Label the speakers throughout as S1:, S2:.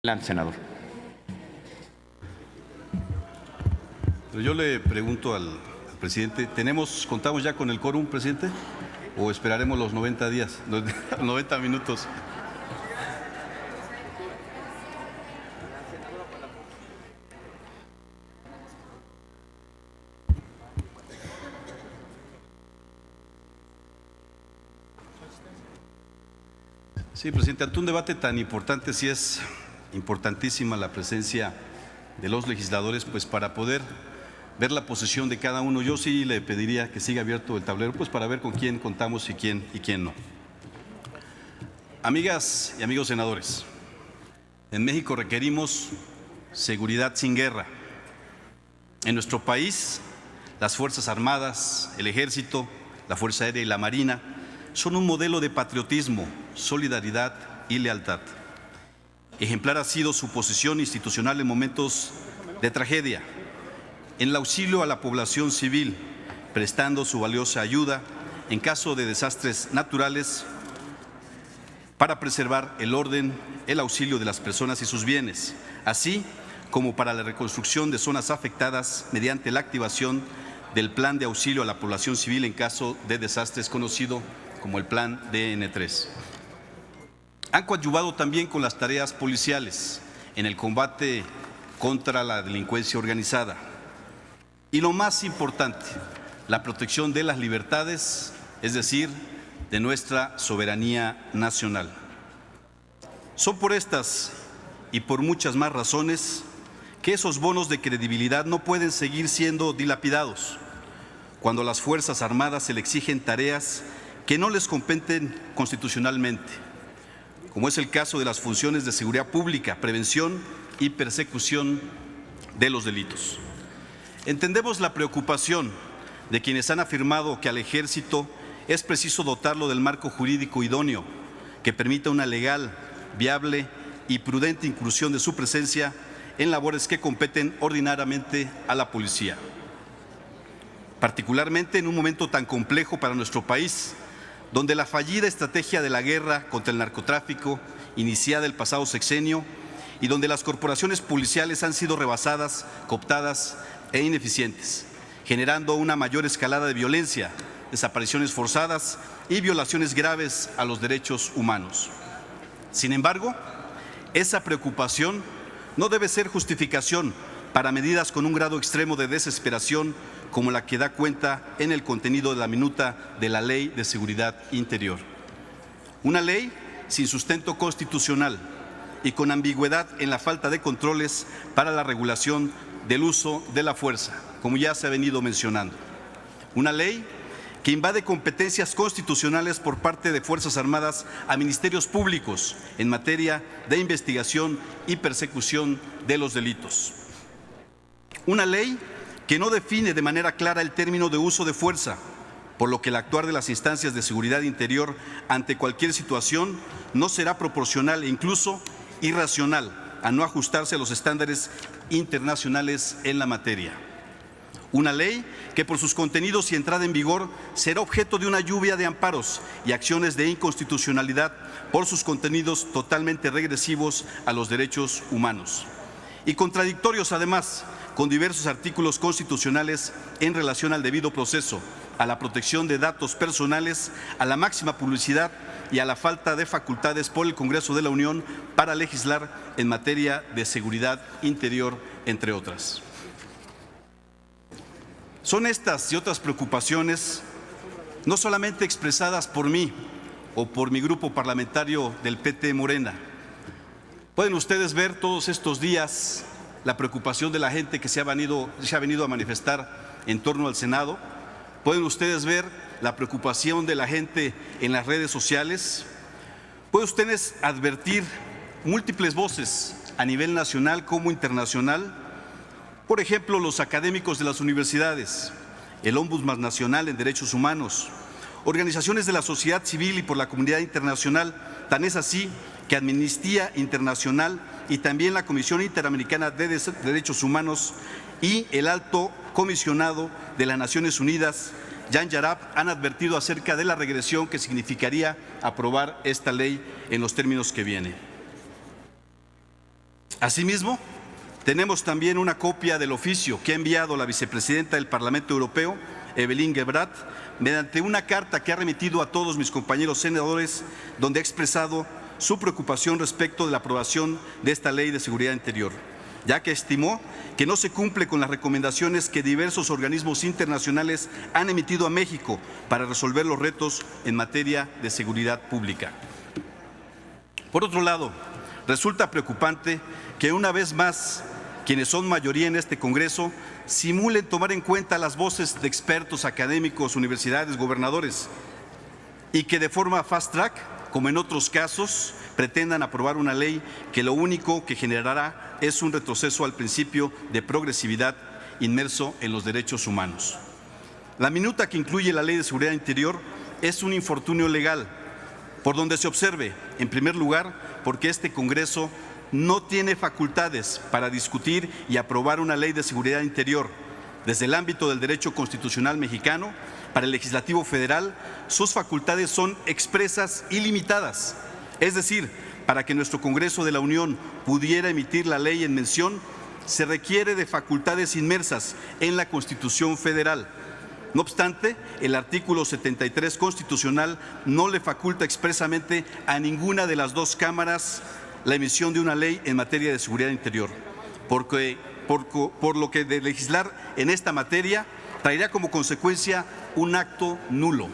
S1: Adelante, senador.
S2: Yo le pregunto al presidente, ¿contamos ya con el quórum, presidente? ¿O esperaremos los 90 días, los 90 minutos? Sí, presidente, ante un debate tan importante, sí es importantísima la presencia de los legisladores, pues para poder ver la posición de cada uno. Yo sí le pediría que siga abierto el tablero, pues para ver con quién contamos y quién no. Amigas y amigos senadores, en México requerimos seguridad sin guerra. En nuestro país, las Fuerzas Armadas, el Ejército, la Fuerza Aérea y la Marina son un modelo de patriotismo, solidaridad y lealtad. Ejemplar ha sido su posición institucional en momentos de tragedia, en el auxilio a la población civil, prestando su valiosa ayuda en caso de desastres naturales para preservar el orden, el auxilio de las personas y sus bienes, así como para la reconstrucción de zonas afectadas mediante la activación del Plan de Auxilio a la Población Civil en caso de desastres, conocido como el Plan DN3. Han coadyuvado también con las tareas policiales en el combate contra la delincuencia organizada. Y lo más importante, la protección de las libertades, es decir, de nuestra soberanía nacional. Son por estas y por muchas más razones que esos bonos de credibilidad no pueden seguir siendo dilapidados cuando a las Fuerzas Armadas se le exigen tareas que no les competen constitucionalmente, como es el caso de las funciones de seguridad pública, prevención y persecución de los delitos. Entendemos la preocupación de quienes han afirmado que al Ejército es preciso dotarlo del marco jurídico idóneo que permita una legal, viable y prudente inclusión de su presencia en labores que competen ordinariamente a la policía. Particularmente en un momento tan complejo para nuestro país, donde la fallida estrategia de la guerra contra el narcotráfico, iniciada el pasado sexenio, y donde las corporaciones policiales han sido rebasadas, cooptadas e ineficientes, generando una mayor escalada de violencia, desapariciones forzadas y violaciones graves a los derechos humanos. Sin embargo, esa preocupación no debe ser justificación para medidas con un grado extremo de desesperación como la que da cuenta en el contenido de la minuta de la Ley de Seguridad Interior. Una ley sin sustento constitucional y con ambigüedad en la falta de controles para la regulación del uso de la fuerza, como ya se ha venido mencionando. Una ley que invade competencias constitucionales por parte de Fuerzas Armadas a ministerios públicos en materia de investigación y persecución de los delitos. Una ley que no define de manera clara el término de uso de fuerza, por lo que el actuar de las instancias de seguridad interior ante cualquier situación no será proporcional e incluso irracional a no ajustarse a los estándares internacionales en la materia. Una ley que por sus contenidos y entrada en vigor será objeto de una lluvia de amparos y acciones de inconstitucionalidad por sus contenidos totalmente regresivos a los derechos humanos y contradictorios además con diversos artículos constitucionales en relación al debido proceso, a la protección de datos personales, a la máxima publicidad y a la falta de facultades por el Congreso de la Unión para legislar en materia de seguridad interior, entre otras. Son estas y otras preocupaciones no solamente expresadas por mí o por mi grupo parlamentario del PT Morena. Pueden ustedes ver todos estos días la preocupación de la gente que se ha venido a manifestar en torno al Senado. Pueden ustedes ver la preocupación de la gente en las redes sociales. Pueden ustedes advertir múltiples voces a nivel nacional como internacional. Por ejemplo, los académicos de las universidades, el Ombudsman Nacional en Derechos Humanos, organizaciones de la sociedad civil y por la comunidad internacional. Tan es así que Amnistía Internacional y también la Comisión Interamericana de Derechos Humanos y el Alto Comisionado de las Naciones Unidas, Jan Yarab, han advertido acerca de la regresión que significaría aprobar esta ley en los términos que viene. Asimismo, tenemos también una copia del oficio que ha enviado la vicepresidenta del Parlamento Europeo, Evelyn Gebhardt, mediante una carta que ha remitido a todos mis compañeros senadores, donde ha expresado su preocupación respecto de la aprobación de esta Ley de Seguridad Interior, ya que estimó que no se cumple con las recomendaciones que diversos organismos internacionales han emitido a México para resolver los retos en materia de seguridad pública. Por otro lado, resulta preocupante que una vez más quienes son mayoría en este Congreso simulen tomar en cuenta las voces de expertos académicos, universidades, gobernadores, y que de forma fast track, como en otros casos, pretendan aprobar una ley que lo único que generará es un retroceso al principio de progresividad inmerso en los derechos humanos. La minuta que incluye la Ley de Seguridad Interior es un infortunio legal, por donde se observe, en primer lugar, porque este Congreso no tiene facultades para discutir y aprobar una ley de seguridad interior. Desde el ámbito del derecho constitucional mexicano, para el Legislativo Federal, sus facultades son expresas y limitadas. Es decir, para que nuestro Congreso de la Unión pudiera emitir la ley en mención, se requiere de facultades inmersas en la Constitución Federal. No obstante, el artículo 73 constitucional no le faculta expresamente a ninguna de las dos cámaras la emisión de una ley en materia de seguridad interior, por lo que de legislar en esta materia traería como consecuencia un acto nulo.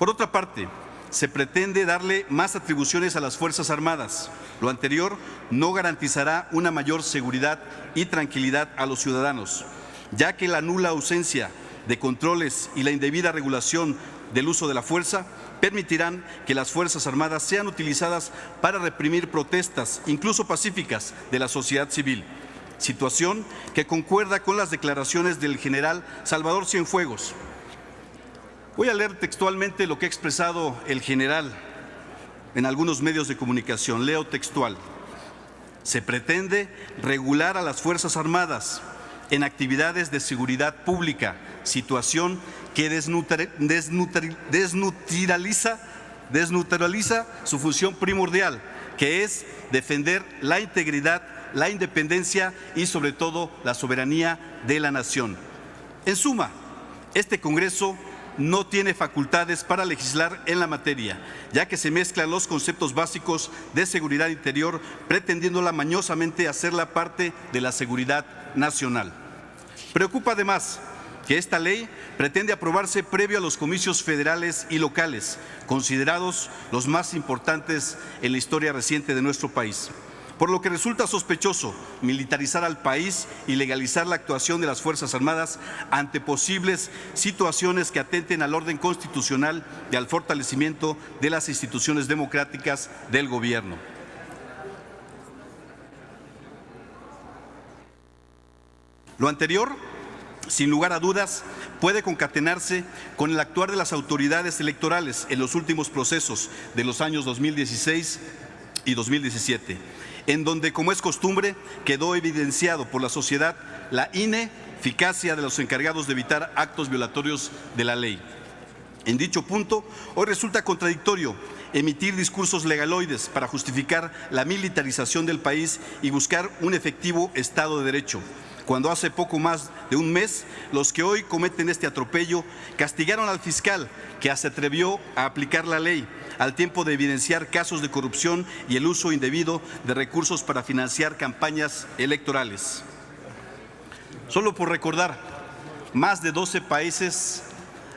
S2: Por otra parte, se pretende darle más atribuciones a las Fuerzas Armadas. Lo anterior no garantizará una mayor seguridad y tranquilidad a los ciudadanos, ya que la nula ausencia de controles y la indebida regulación del uso de la fuerza permitirán que las Fuerzas Armadas sean utilizadas para reprimir protestas, incluso pacíficas, de la sociedad civil, situación que concuerda con las declaraciones del general Salvador Cienfuegos. Voy a leer textualmente lo que ha expresado el general en algunos medios de comunicación. Leo textual. Se pretende regular a las Fuerzas Armadas en actividades de seguridad pública, situación que desnaturaliza su función primordial, que es defender la integridad, la independencia y sobre todo la soberanía de la nación. En suma, este Congreso no tiene facultades para legislar en la materia, ya que se mezclan los conceptos básicos de seguridad interior, pretendiéndola mañosamente hacerla parte de la seguridad nacional. Preocupa además que esta ley pretende aprobarse previo a los comicios federales y locales, considerados los más importantes en la historia reciente de nuestro país. Por lo que resulta sospechoso militarizar al país y legalizar la actuación de las Fuerzas Armadas ante posibles situaciones que atenten al orden constitucional y al fortalecimiento de las instituciones democráticas del gobierno. Lo anterior, sin lugar a dudas, puede concatenarse con el actuar de las autoridades electorales en los últimos procesos de los años 2016 y 2017, en donde, como es costumbre, quedó evidenciado por la sociedad la ineficacia de los encargados de evitar actos violatorios de la ley. En dicho punto, hoy resulta contradictorio emitir discursos legaloides para justificar la militarización del país y buscar un efectivo Estado de Derecho, cuando hace poco más de un mes los que hoy cometen este atropello castigaron al fiscal que se atrevió a aplicar la ley, al tiempo de evidenciar casos de corrupción y el uso indebido de recursos para financiar campañas electorales. Solo por recordar, más de 12 países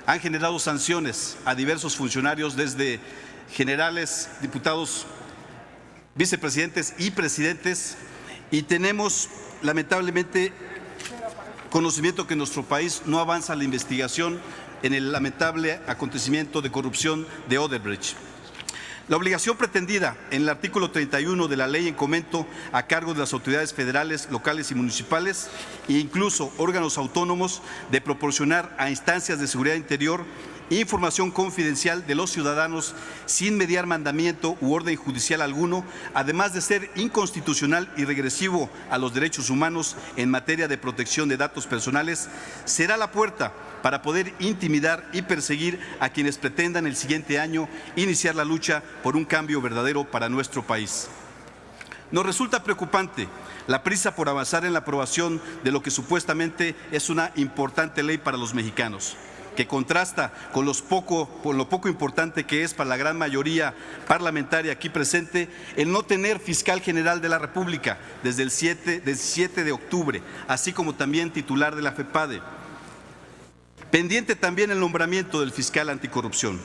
S2: han generado sanciones a diversos funcionarios, desde generales, diputados, vicepresidentes y presidentes, y tenemos lamentablemente conocimiento que en nuestro país no avanza la investigación en el lamentable acontecimiento de corrupción de Odebrecht. La obligación pretendida en el artículo 31 de la ley en comento a cargo de las autoridades federales, locales y municipales e incluso órganos autónomos de proporcionar a instancias de seguridad interior información confidencial de los ciudadanos sin mediar mandamiento u orden judicial alguno, además de ser inconstitucional y regresivo a los derechos humanos en materia de protección de datos personales, será la puerta para poder intimidar y perseguir a quienes pretendan el siguiente año iniciar la lucha por un cambio verdadero para nuestro país. Nos resulta preocupante la prisa por avanzar en la aprobación de lo que supuestamente es una importante ley para los mexicanos, que contrasta con lo poco importante que es para la gran mayoría parlamentaria aquí presente el no tener fiscal general de la República desde el 7 de octubre, así como también titular de la FEPADE. Pendiente también el nombramiento del fiscal anticorrupción.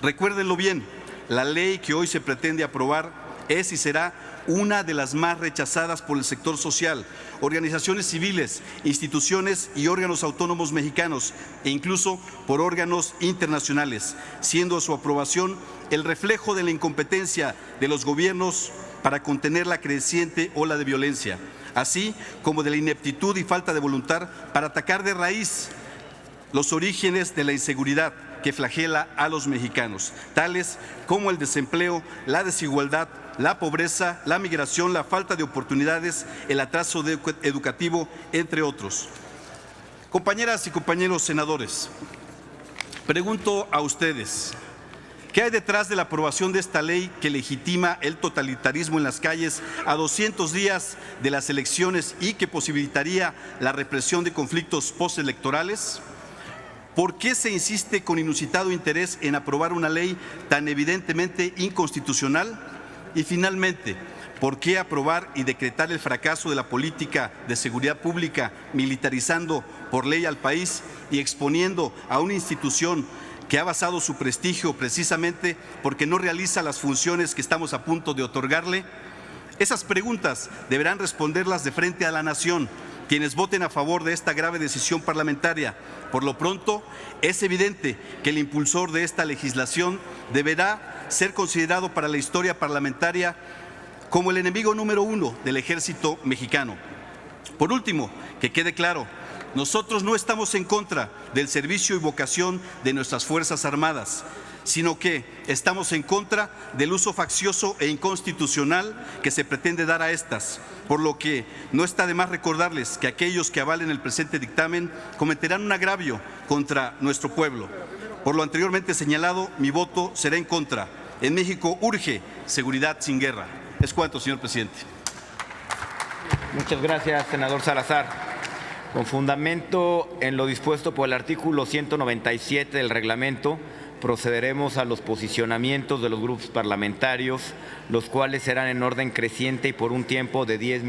S2: Recuérdenlo bien, la ley que hoy se pretende aprobar es y será una de las más rechazadas por el sector social, organizaciones civiles, instituciones y órganos autónomos mexicanos e incluso por órganos internacionales, siendo su aprobación el reflejo de la incompetencia de los gobiernos para contener la creciente ola de violencia, así como de la ineptitud y falta de voluntad para atacar de raíz los orígenes de la inseguridad que flagela a los mexicanos, tales como el desempleo, la desigualdad, la pobreza, la migración, la falta de oportunidades, el atraso educativo, entre otros. Compañeras y compañeros senadores, pregunto a ustedes, ¿qué hay detrás de la aprobación de esta ley que legitima el totalitarismo en las calles a 200 días de las elecciones y que posibilitaría la represión de conflictos postelectorales? ¿Por qué se insiste con inusitado interés en aprobar una ley tan evidentemente inconstitucional? Y finalmente, ¿por qué aprobar y decretar el fracaso de la política de seguridad pública, militarizando por ley al país y exponiendo a una institución que ha basado su prestigio precisamente porque no realiza las funciones que estamos a punto de otorgarle? Esas preguntas deberán responderlas de frente a la nación quienes voten a favor de esta grave decisión parlamentaria. Por lo pronto, es evidente que el impulsor de esta legislación deberá ser considerado para la historia parlamentaria como el enemigo número 1 del ejército mexicano. Por último, que quede claro, nosotros no estamos en contra del servicio y vocación de nuestras Fuerzas Armadas, sino que estamos en contra del uso faccioso e inconstitucional que se pretende dar a estas, por lo que no está de más recordarles que aquellos que avalen el presente dictamen cometerán un agravio contra nuestro pueblo. Por lo anteriormente señalado, mi voto será en contra. En México urge seguridad sin guerra. Es cuanto, señor presidente.
S1: Muchas gracias, senador Salazar. Con fundamento en lo dispuesto por el artículo 197 del reglamento, procederemos a los posicionamientos de los grupos parlamentarios, los cuales serán en orden creciente y por un tiempo de 10 minutos.